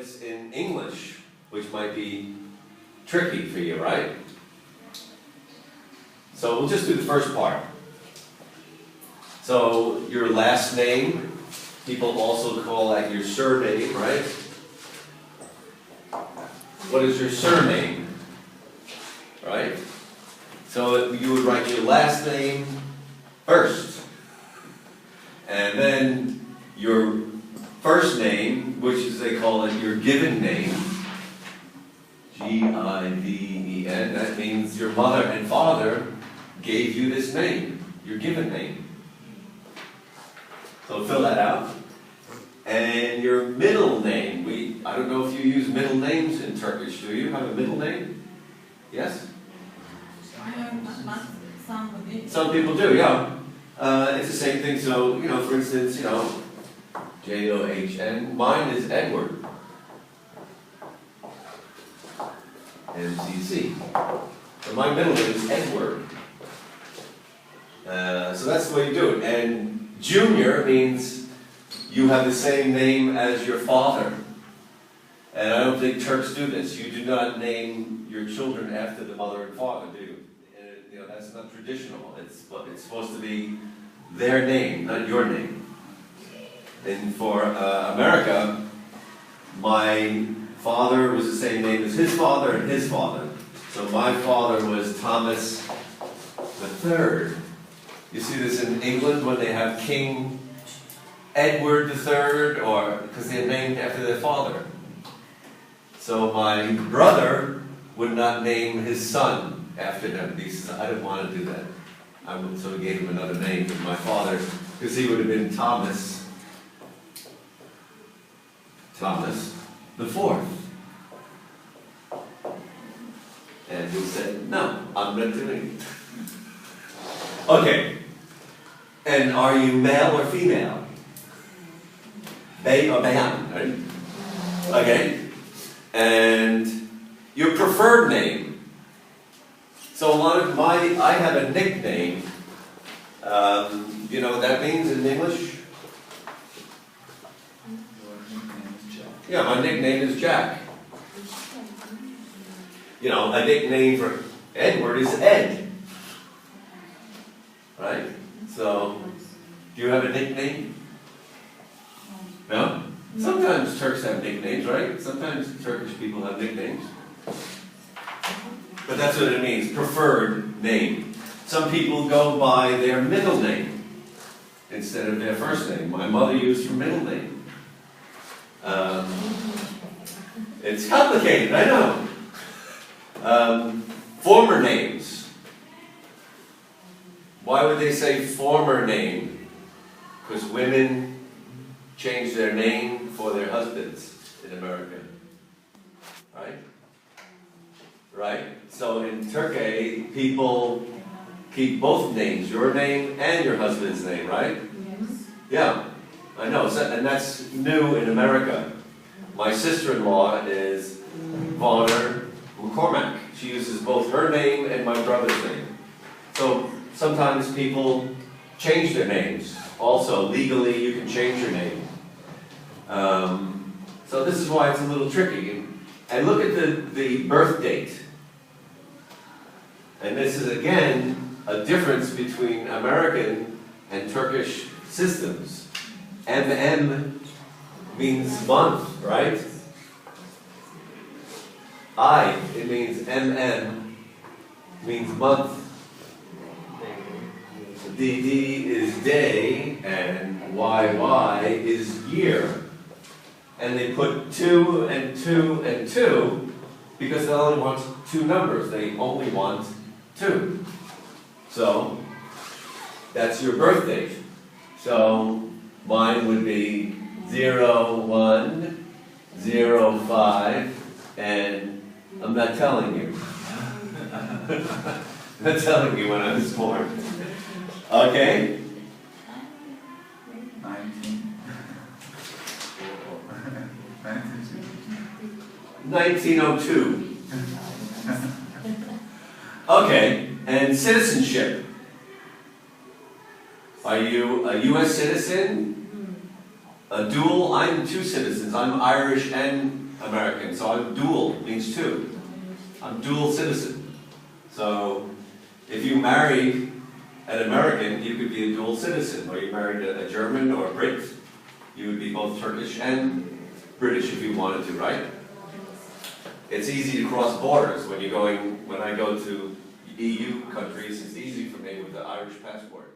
it's in English, which might be tricky for you, right? So we'll just do the first part. So your last name, people also call that your surname, right? What is your surname? Right? So you would write your last name first. And then your first name, which is, they call it your given name. G-I-V-E-N. That means your mother and father gave you this name, your given name. So fill that out. And your middle name. I don't know if you use middle names in Turkish. Do you have a middle name? Yes? Some people do, yeah. It's the same thing. So, for instance, John. Mine is Edward. MCC. So my middle name is Edward. So that's the way you do it. And junior means you have the same name as your father. And I don't think Turks do this. You do not name your children after the mother and father, do you? And, that's not traditional. It's supposed to be their name, not your name. And for America, my father was the same name as his father and his father. So my father was Thomas III. You see this in England when they have King Edward III, or because they're named after their father. So my brother would not name his son after them. He says, I didn't want to do that. So he gave him another name for my father, because he would have been Thomas the Fourth. And he said, no, I'm not doing it. Okay. And are you male or female? Bay or bayan, right? Okay. And your preferred name. So I have a nickname. You know what that means in English? Yeah, my nickname is Jack. A nickname for Edward is Ed. Right? So, do you have a nickname? No? Sometimes Turks have nicknames, right? Sometimes Turkish people have nicknames. But that's what it means, preferred name. Some people go by their middle name instead of their first name. My mother used her middle name. It's complicated, I know. Former names. Why would they say former name? Because women change their name for their husbands in America. Right? Right? So in Turkey, people keep both names, your name and your husband's name, right? Yes. Yeah, I know. And that's new in America. My sister-in-law is Vonner McCormack. She uses both her name and my brother's name. So sometimes people change their names. Also, legally, you can change your name. So this is why it's a little tricky. And look at the birth date. And this is, again, a difference between American and Turkish systems. MM means month, right? It means MM, means month. DD is day, and YY is year. And they put 2 and 2 and 2 because they only want two numbers. They only want 2. So that's your birth date. So mine would be 01, 05, and I'm not telling you. I'm not telling you when I was born. Okay? 1902. Okay, and citizenship. Are you a U.S. citizen? A dual? I'm 2 citizens. I'm Irish and American. So I'm dual, means two. I'm dual citizen. So if you marry an American, you could be a dual citizen. Or you married a German or a Brit, you would be both Turkish and British if you wanted to, right? It's easy to cross borders when I go to EU countries. It's easy for me with the Irish passport.